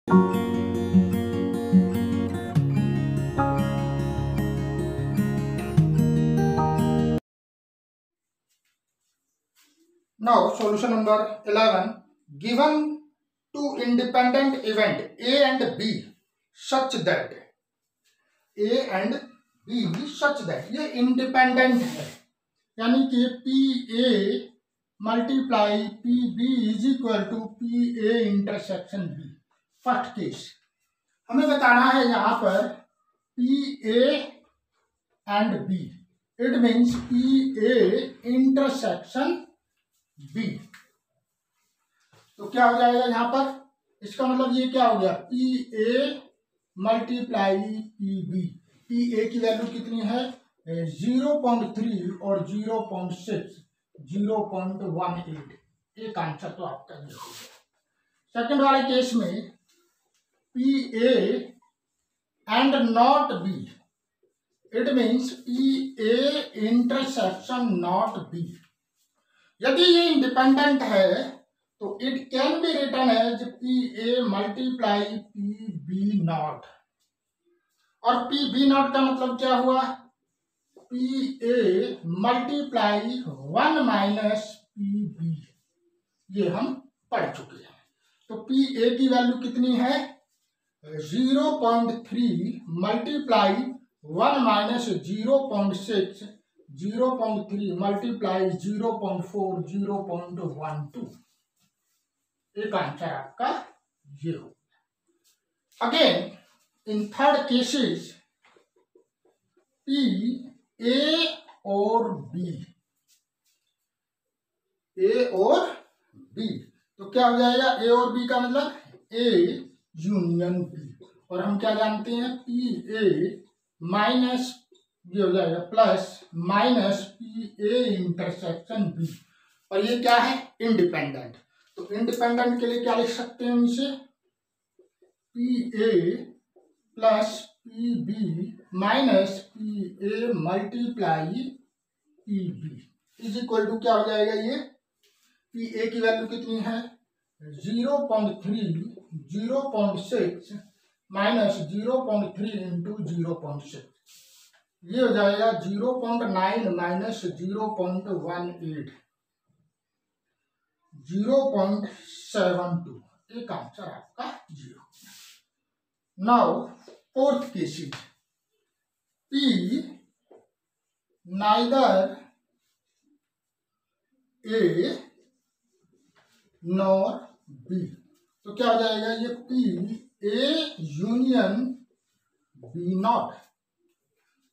Now, solution number 11. Given two independent event A and B such that ये independent है, यानी कि PA multiply PB is equal to PA intersection B। First case हमें बताना है यहाँ पर PA and B, it means PA intersection B। तो क्या हो जाएगा यहाँ पर, इसका मतलब ये क्या हो गया, PA मल्टीप्लाई PB। PA की वैल्यू कितनी है 0.3 और 0.6 0.18। एक आंसर तो आपका ये हो गया। सेकंड वाले केस में PA and not B, it means PA intersection not B। यदि ये इंडिपेंडेंट है तो it can be written as PA multiply PB not. और PB नॉट का मतलब क्या हुआ, PA मल्टीप्लाई 1 माइनस PB। ये हम पढ़ चुके हैं। तो PA की वैल्यू कितनी है 0.3 मल्टीप्लाई 1 माइनस 0.6 0.3 मल्टीप्लाई 0.4 0.12। एक आंसर आपका ये हो। Again in third cases A और B, तो क्या हो जाएगा A और B का मतलब A यूनियन B। और हम क्या जानते हैं PA माइनस ये हो जाएगा plus minus PA intersection B। और ये क्या है इंडिपेंडेंट। तो इंडिपेंडेंट के लिए क्या लिख सकते हैं इसे, PA plus PB minus PA multiply PB is equal to क्या हो जाएगा, ये PA की वैल्यू कितनी है 0.3 0.6 माइनस 0.3 इंटू 0.6, ये हो जाएगा 0.9 माइनस 0.18 0.72। एक आंसर आपका 0। Now fourth cases P neither A nor B। तो क्या हो जाएगा ये PA यूनियन B नॉट।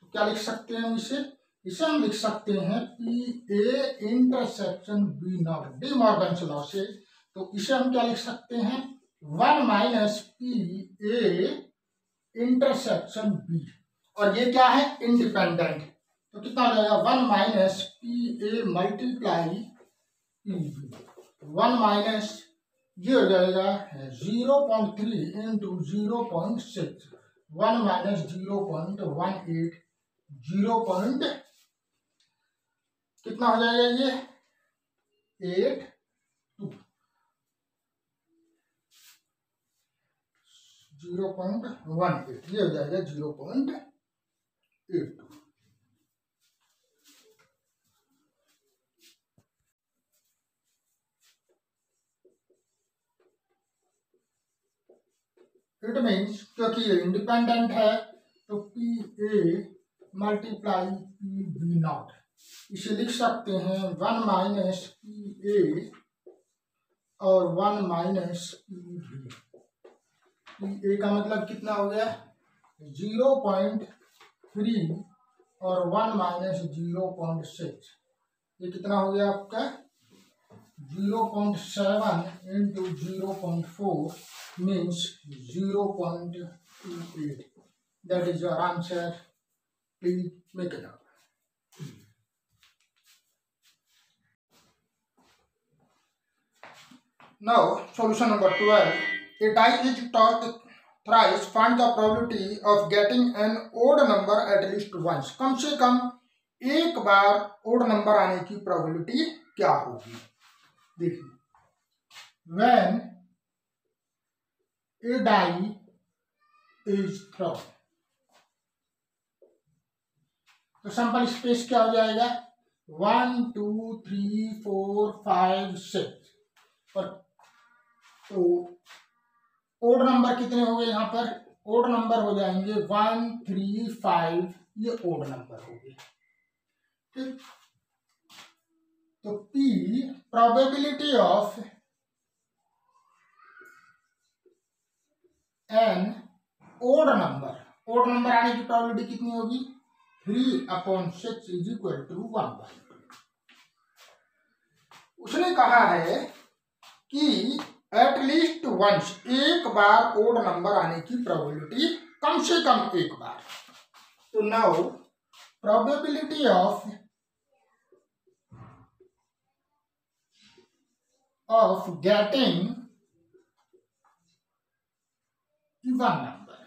तो क्या लिख सकते हैं हम इसे हम लिख सकते हैं PA intersection B not, De Morgan law से। तो इसे हम क्या लिख सकते हैं 1 माइनस PA इंटरसेक्शन B। और ये क्या है इंडिपेंडेंट, तो कितना हो जाएगा 1 minus PA multiply PB। 1 minus ये हो जाएगा 0.3 इंटू 0.6 1 माइनस 0.18 कितना हो जाएगा ये 82 0.18, ये हो जाएगा 0.82। इट मीन्स क्योंकि ये इंडिपेंडेंट है तो PA मल्टीप्लाई PB नॉट, इसे लिख सकते हैं 1 माइनस PA और 1 माइनस PB। PA का मतलब कितना हो गया 0.3 और 1 माइनस 0.6, ये कितना हो गया आपका 0.7 into 0.4 means 0.28। That is your answer. Please make it up. Now solution number 12. A die is tossed thrice. Find the probability of getting an odd number at least once. कम से कम एक बार odd number आने की probability क्या होगी। देखिए when a die is thrown. तो sample space क्या हो जाएगा 1 2 3 4 5 6। और तो ओड नंबर कितने हो गए यहाँ पर, ओड नंबर हो जाएंगे 1 3 5, ये ओड नंबर हो गए। ठीक, तो P probability of an odd number आने की प्रोबेबिलिटी कितनी होगी 3/6 इज इक्वल टू 1/2। उसने कहा है कि एटलीस्ट वंस, एक बार ओड नंबर आने की प्रोबेबिलिटी कम से कम एक बार। तो now probability of getting even number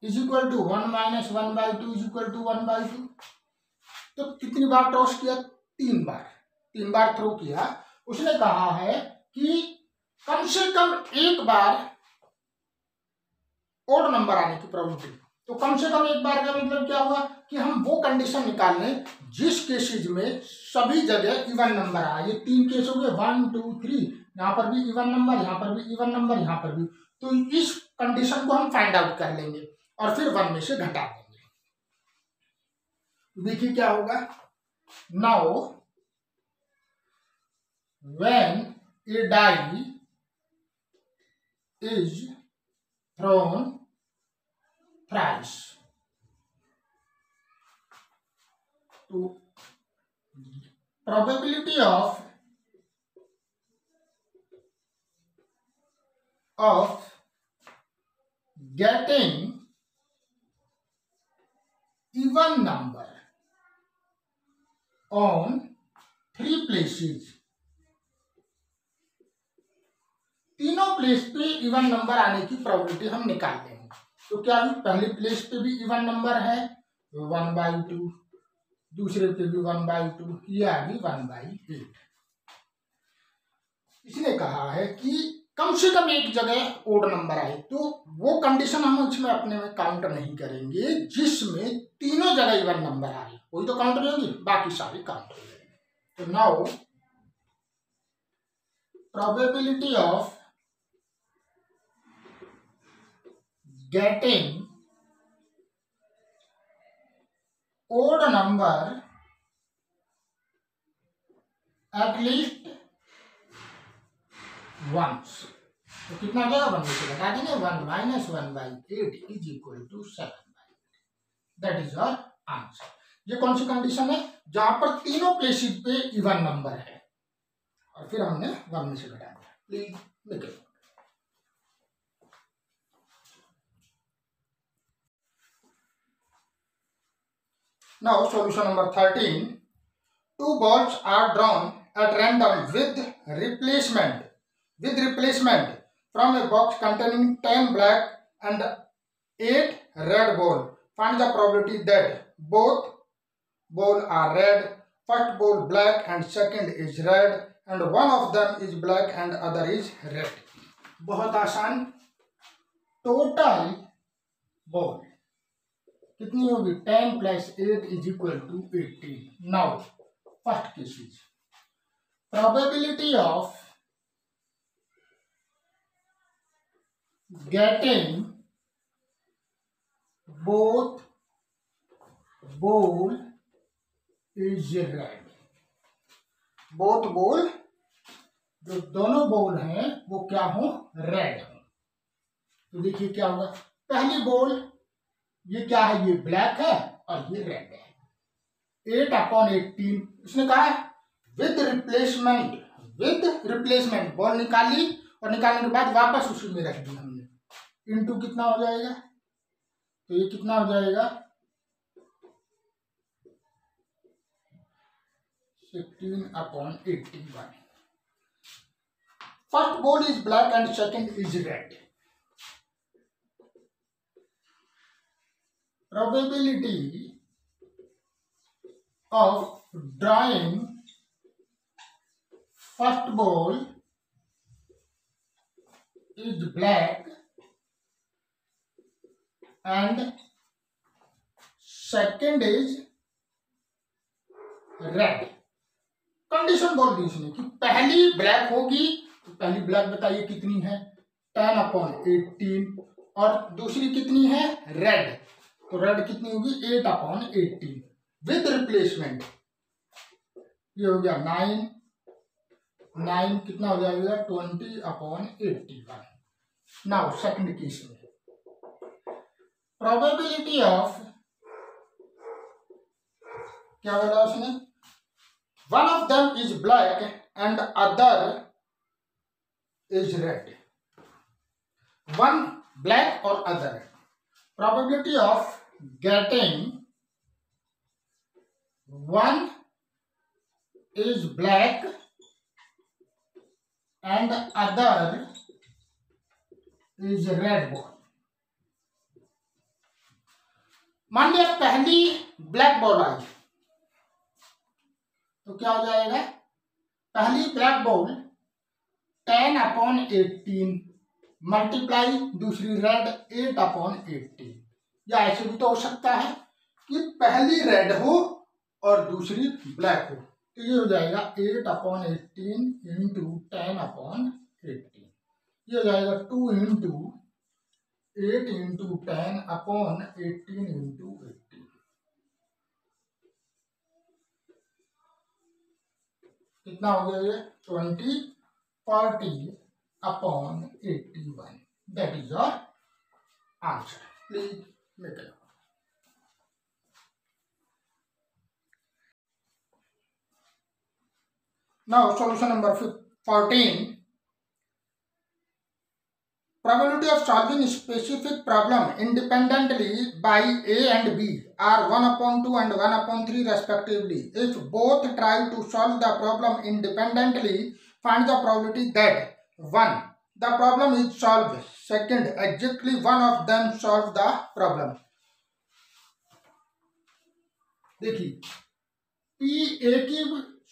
is equal to 1 - 1/2 is equal to 1/2। तो कितनी बार टॉस किया, 3 बार थ्रो किया। उसने कहा है कि कम से कम एक बार ओड नंबर आने की प्रोबेबिलिटी। तो कम से कम एक बार का मतलब क्या हुआ कि हम वो कंडीशन निकाल लें जिस केसेज में सभी जगह इवन नंबर आए। ये 3 केस हो गए 1 2 3, यहाँ पर भी इवन नंबर, यहाँ पर भी इवन नंबर, यहाँ पर भी। तो इस कंडीशन को हम फाइंड आउट कर लेंगे और फिर 1 में से घटा देंगे। देखिए क्या होगा, now when a die is thrown thrice, तो probability of getting even number on 3 places, तीनों प्लेस पे इवन नंबर आने की प्रोबेबिलिटी हम निकाल लेंगे। तो क्या है, पहली प्लेस पे भी इवन नंबर है 1/2, दूसरे पे भी 1/2, ये आ गई 1/8। इसने कहा है कि कम से कम एक जगह ओड नंबर आए, तो वो कंडीशन हम उसमें अपने में काउंट नहीं करेंगे जिसमें तीनों जगह इवन नंबर आए, वही तो काउंट नहीं होगी, बाकी सारी काउंट हो जाएंगे। तो now probability of getting odd number at least once, तो कितना आ जाएगा 1 में से घटा देंगे 1 - 1/8 is equal to 7/8। That is our answer. ये कौन सी कंडीशन है, जहां पर तीनों प्लेसेस पे इवन नंबर है और फिर हमने 1 में से घटा दिया। प्लीज लिखिए। Now solution number 13. 2 balls are drawn at random with replacement from a box containing 10 black and 8 red ball. Find the probability that both ball are red. First ball black and second is red, and one of them is black and other is red. बहुत आसान। Total ball कितनी होगी 10 + 8 is equal to 18। Now first cases, probability of getting both ball is red. Both ball, जो दोनों ball हैं वो क्या हो, रेड हो। तो देखिए क्या होगा, पहली बॉल ये क्या है, ये ब्लैक है और ये रेड है। 8/18 उसने कहा है विद रिप्लेसमेंट बॉल निकाली और निकालने के बाद वापस उसी में रख दी हमने। इनटू कितना हो जाएगा, तो ये कितना हो जाएगा 16/81। First ball is black and second is red. Probability of drawing first ball is black and second is red. Condition बोल दी इसने कि पहली ब्लैक होगी, तो पहली ब्लैक बताइए कितनी है 10/18, और दूसरी कितनी है रेड, तो रेड कितनी होगी 8/18 विद रिप्लेसमेंट। ये हो गया 9 कितना हो जाएगा 20/81। नाउ सेकंड केस में प्रोबेबिलिटी ऑफ, क्या बोला उसने, one of them is black and other is red. One black और other, probability of getting one is black and other is red ball. मान लिया पहली ब्लैक बॉल आई, तो क्या हो जाएगा, पहली ब्लैक बॉल 10/18 मल्टीप्लाई दूसरी रेड 8/18, या ऐसे भी तो हो सकता है कि पहली रेड हो और दूसरी ब्लैक हो, तो ये हो जाएगा 8/18 इंटू 10/18, ये हो जाएगा 2 इंटू 8 इंटू 10/18 इंटू 18। कितना हो गया ये 20/40/81। That is your answer. Please make it. Now solution number 14. Probability of solving specific problem independently by A and B are 1/2 and 1/3 respectively. If both try to solve the problem independently, find the probability that 1. The problem is solved. Second, exactly one of them solve the problem. देखिए P A की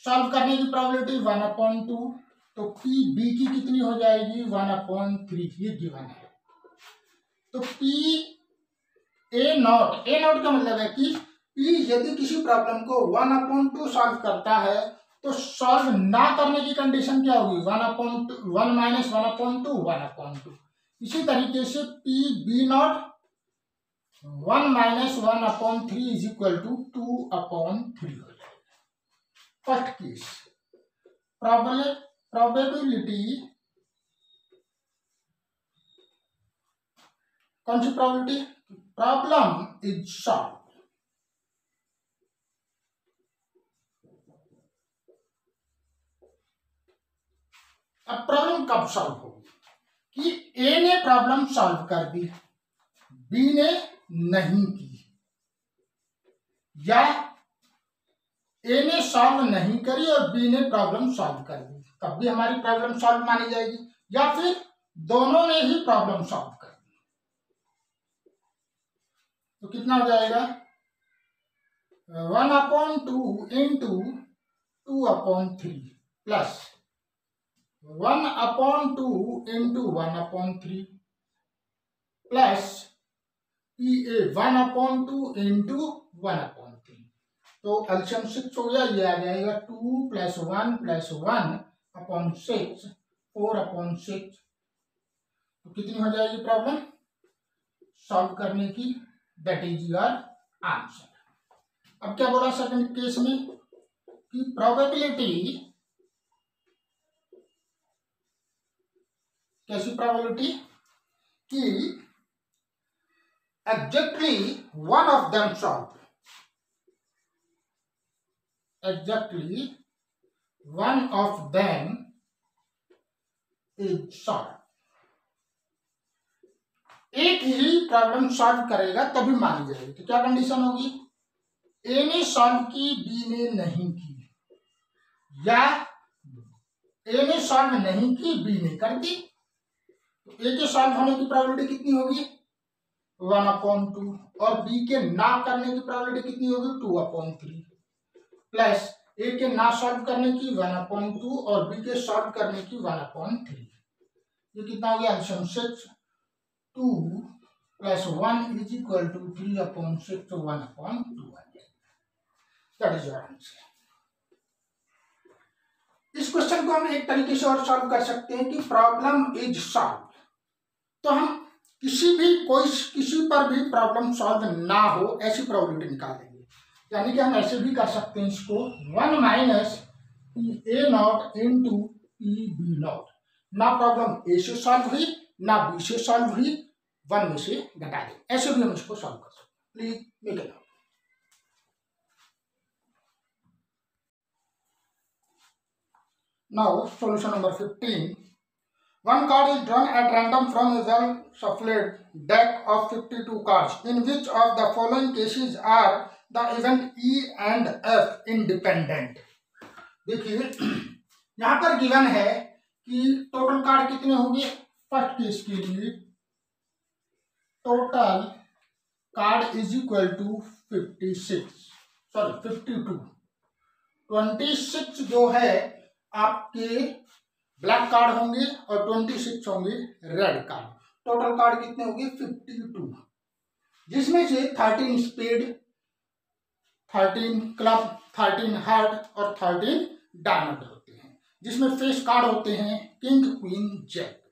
solve करने की probability 1/2, तो P B की कितनी हो जाएगी 1/3, ये गिवन है। तो P A नॉट का मतलब है कि P यदि किसी प्रॉब्लम को 1/2 सॉल्व करता है, तो सॉल्व ना करने की कंडीशन क्या होगी 1/1 माइनस 1/2 1/2। इसी तरीके से P B not 1 minus 1/3 is equal to 2/3 हो जाएगा। फर्स्ट केस प्रोबेबिलिटी, कौन सी प्रोबेबिलिटी, प्रॉब्लम इज सॉल्व। अब प्रॉब्लम कब सॉल्व होगी कि ए ने प्रॉब्लम सॉल्व कर दी, बी ने नहीं की, या ए ने सॉल्व नहीं करी और बी ने प्रॉब्लम सॉल्व कर दी, तब भी हमारी प्रॉब्लम सॉल्व मानी जाएगी, या फिर दोनों ने ही प्रॉब्लम सॉल्व कर दी। तो कितना हो जाएगा 1/2 into 2/3 plus 1/2 into 1/3 plus PA 1/2 into 1/3। तो एलसीएम 6 हो गया, ये आ जाएगा 2 + 1 + 1/6 4/6। तो कितनी हो जाएगी प्रॉब्लम सॉल्व करने की, दैट इज योर आंसर। अब क्या बोला सेकंड केस में कि प्रोबेबिलिटी, कैसी प्रोबेबिलिटी कि exactly one of them solve, exactly one of them is solved। एक ही प्रॉब्लम सॉल्व करेगा तभी मानी जाएगी। तो क्या कंडीशन होगी, ए ने सॉल्व की बी ने नहीं की, या ए ने सॉल्व नहीं की बी ने कर दी, तो ए के सॉल्व होने की प्रोबेबिलिटी कितनी होगी 1/2, और बी के ना करने की प्रोबेबिलिटी कितनी होगी 2/3, प्लस ए के ना सॉल्व करने की 1/2 और बी के सॉल्व करने की 1/3। ये कितना हो गया एल्सियम 6 2 + 1 = 3/6 तो 1/2 आ जाएगा। That is your answer. इस क्वेश्चन को हम एक तरीके से और सॉल्व कर सकते हैं कि प्रॉब्लम इज सॉल्व। तो हम किसी पर भी प्रॉब्लम सॉल्व ना हो ऐसी प्रोबेबिलिटी निकाल देंगे। यानी कि हम ऐसे भी कर सकते हैं इसको 1 - PA0 × PB0। ना प्रॉब्लम ए से सॉल्व हुई ना बी से सॉल्व हुई, 1 में से घटा दें, ऐसे भी हम इसको सॉल्व कर सकते हैं। Please make it. Now, solution number 15. One card is drawn at random from a well-shuffled deck of 52 cards. In which of the following cases are the event E and F independent? देखिए यहाँ पर given है कि total card कितने होंगे। First case के लिए total card is equal to 52। 26 जो है आपके ब्लैक कार्ड होंगे और 26 होंगे रेड कार्ड। टोटल कार्ड कितने होंगे 52, जिसमें से 13 स्पेड, 13 क्लब, 13 हार्ट और 13 डायमंड होते हैं, जिसमें फेस कार्ड होते हैं किंग, क्वीन, जैक।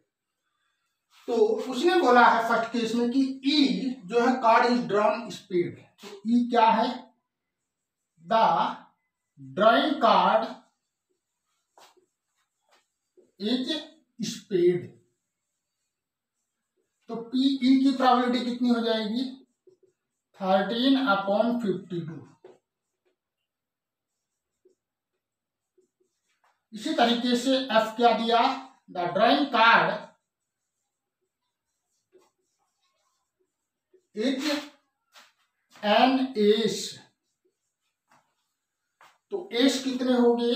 तो उसने बोला है फर्स्ट केस में कि ई जो है कार्ड इज ड्रॉन स्पेड। तो ई क्या है, the drawing card is spade. तो पीई की प्रोबेबिलिटी कितनी हो जाएगी 13/52। इसी तरीके से एफ क्या दिया, the drawing card is an S. तो एस कितने हो गए,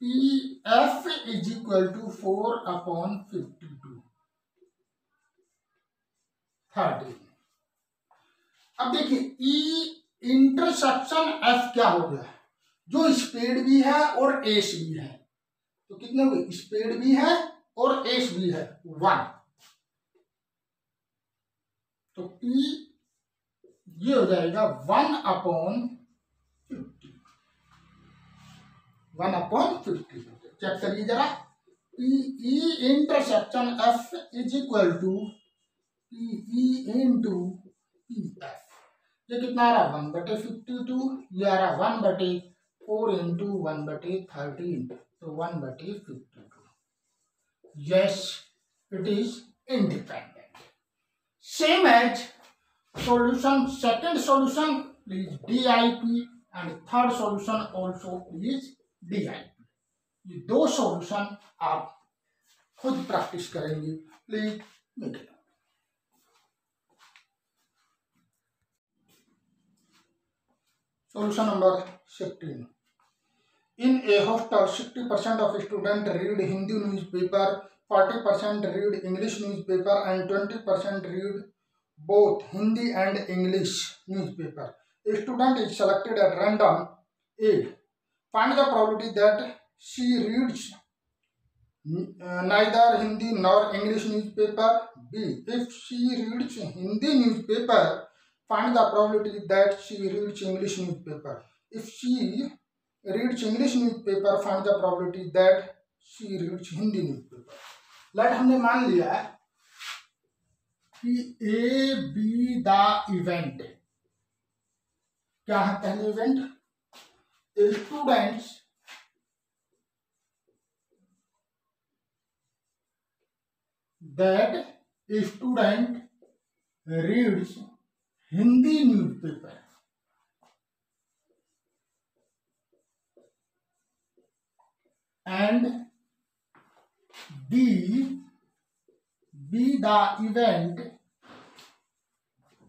PF = 4/52 13। अब देखिए ई इंटरसेप्शन एफ क्या हो गया, जो स्पेड भी है और एस भी है। तो कितने हो गए, स्पेड भी है और एस भी है 1। तो P ये हो जाएगा 1/50। चेक करिए जरा, PE intersection F = PE × PF। ये कितना आ रहा 1/52, ये आ रहा 1/4 × 1/13, तो 1/52। Yes, it is independent. Same as solution, second solution please DIP and third solution also please DIP। ये दो सॉल्यूशन आप खुद प्रैक्टिस करेंगे। Please make it. Solution number 16. In a hostel, 60% of students read Hindi newspaper, 40% read English newspaper, and 20% read both Hindi and English newspaper. A student is selected at random. A. Find the probability that she reads neither Hindi nor English newspaper. B. If she reads Hindi newspaper, find the probability that she reads English newspaper. If she reads English newspaper, find the probability that she reads Hindi newspaper. Let हमने मान लिया है कि A be the event क्या है। पहले event, students that student reads Hindi newspaper and B the event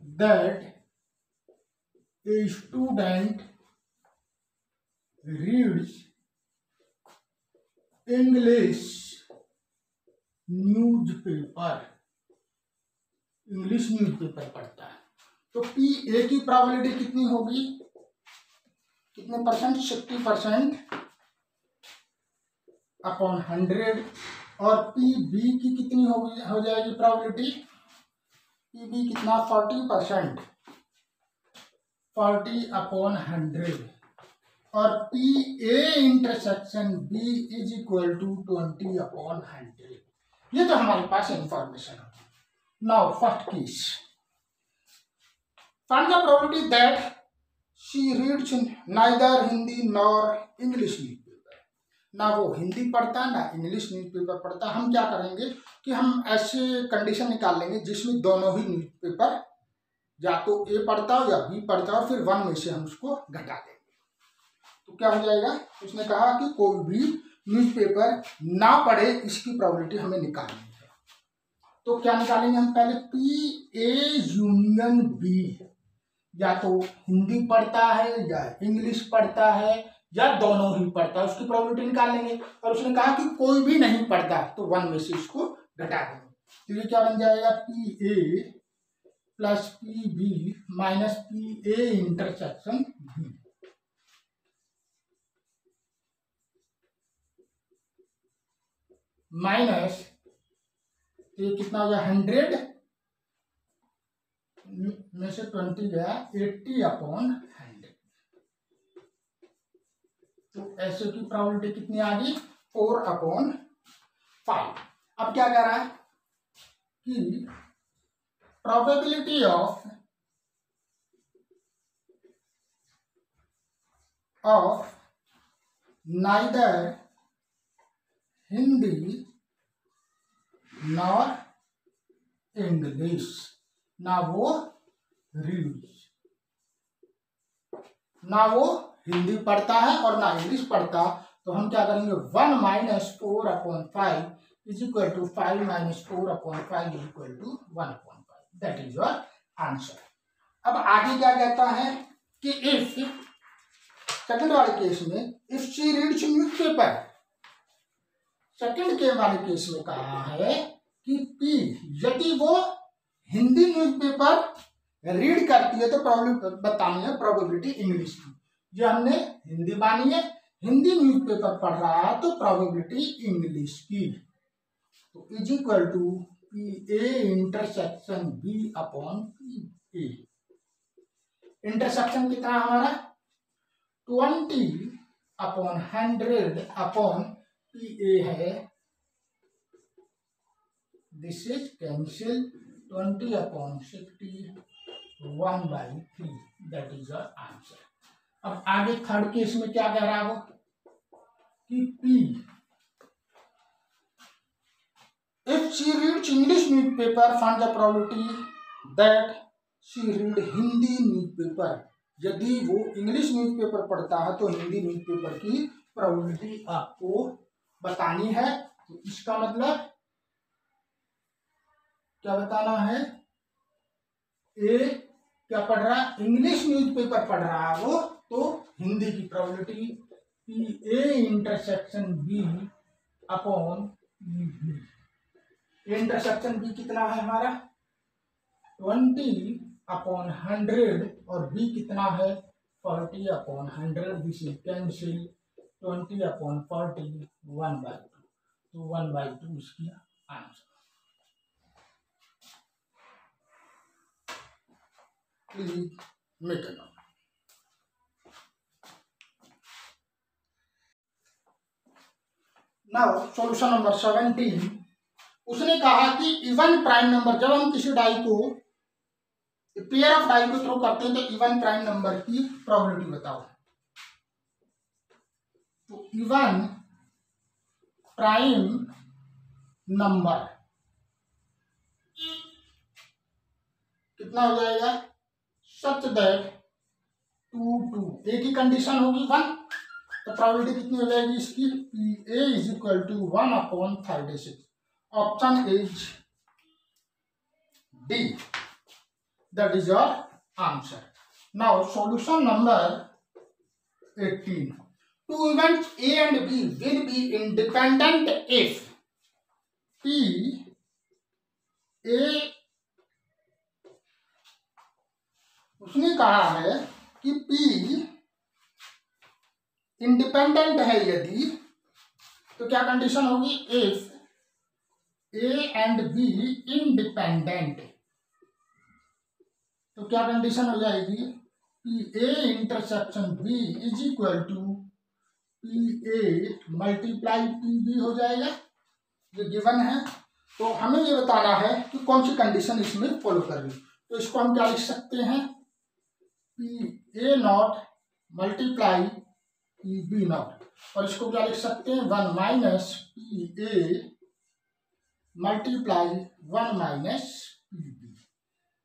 that a student reads English newspaper, English newspaper पढ़ता है। तो पी ए की प्रोबेबिलिटी कितनी होगी, कितने परसेंट, 60% अपॉन 100 और पी बी की कितनी हो जाएगी प्रोबेबिलिटी, पी बी कितना 40%, 40/100 और P A intersection B is equal to 20/100। ये तो हमारे पास इंफॉर्मेशन है। Now first case, find the probability that she reads neither Hindi nor English newspaper. ना वो हिंदी पढ़ता ना इंग्लिश न्यूज़पेपर पढ़ता। हम क्या करेंगे कि हम ऐसे कंडीशन निकाल लेंगे जिसमें दोनों ही न्यूज़पेपर या तो ए पढ़ता हो या बी पढ़ता हो, फिर 1 में से हम उसको घटा देंगे। तो क्या हो जाएगा, उसने कहा कि कोई भी न्यूज़पेपर ना पढ़े, इसकी प्रोबेबिलिटी हमें निकालनी है। तो क्या निकालेंगे हम, पहले पी ए यूनियन बी, या तो हिंदी पढ़ता है या इंग्लिश पढ़ता है या दोनों ही पढ़ता है, उसकी प्रोबेबिलिटी निकाल लेंगे। और उसने कहा कि कोई भी नहीं पढ़ता, तो 1 में से इसको घटा देंगे। तो ये क्या बन जाएगा, P A plus P B minus P A intersection B. Minus ये कितना हो गया, 100 में से 20 गया, 80/100। तो ऐसे की प्रोबेबिलिटी कितनी आ गई, 4/5। अब क्या कह रहा है कि probability of neither Hindi nor English, ना वो रीड्स, ना वो हिंदी पढ़ता है और ना इंग्लिश पढ़ता। तो हम क्या करेंगे, 1 - 4/5 is equal to 5 - 4/5 is equal to 1/5। That is your answer. अब आगे क्या कहता है कि इफ, सेकंड वाले केस में, if she reads newspaper, second के वाले केस में कहा है कि पी, यदि वो हिंदी न्यूज़पेपर रीड करती है तो प्रॉब्लम बतानी है प्रोबेबिलिटी इंग्लिश की। जो हमने हिंदी मानी है, हिंदी न्यूज़पेपर पढ़ रहा है तो प्रोबेबिलिटी इंग्लिश की। तो is equal to P A intersection B upon P A. Intersection कितना हमारा, 20/100 अपॉन पी ए है, this is cancel, 20/60 1/3। That is your answer. अब आगे थर्ड केस में क्या कह रहा है वो कि P, if she reads English newspaper find the probability that she read Hindi newspaper. यदि वो इंग्लिश न्यूज़पेपर पढ़ता है तो हिंदी न्यूज़पेपर की प्रोबेबिलिटी आपको बतानी है। तो इसका मतलब क्या बताना है, ए क्या पढ़ रहा है, इंग्लिश न्यूज़पेपर पढ़ रहा है वो, तो हिंदी की probability P A intersection B upon P B. Intersection B कितना है हमारा, 20/100 और बी कितना है, 40/100। This is cancel, 20/40 1/2। तो 1/2 इसकी answer. Please make a note. Now solution number 17। उसने कहा कि इवन प्राइम नंबर, जब हम किसी डाई को, पेयर ऑफ डाई को थ्रो करते हैं तो इवन प्राइम नंबर की प्रोबेबिलिटी बताओ। तो इवन प्राइम नंबर कितना हो जाएगा, सच दैट 2 2, एक ही कंडीशन होगी 1, तो प्रोबेबिलिटी कितनी हो जाएगी इसकी, P A is equal to 1/36। Option is D, that is your answer. Now solution number 18। Two events A and B will be independent if P A, उसने कहा है कि P इंडिपेंडेंट है यदि, तो क्या कंडीशन होगी, if A and B independent, तो क्या कंडीशन हो जाएगी, P A intersection B is equal to P A multiply P B हो जाएगा। ये गिवन है, तो हमें ये बताना है कि कौन सी कंडीशन इसमें फॉलो कर रही है। तो इसको हम क्या लिख सकते हैं, P A not multiply P B not, और इसको क्या लिख सकते हैं, 1 minus P A multiply 1 minus P B,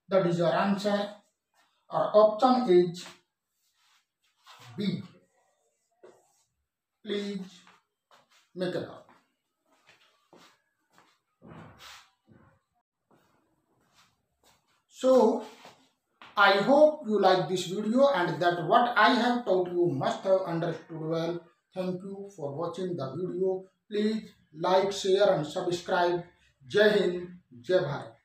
that is your answer, और option is B. Please make it out. So I hope you like this video and that what I have taught you must have understood well. Thank you for watching the video. Please like, share and subscribe. Jai Hind, Jai Bharat.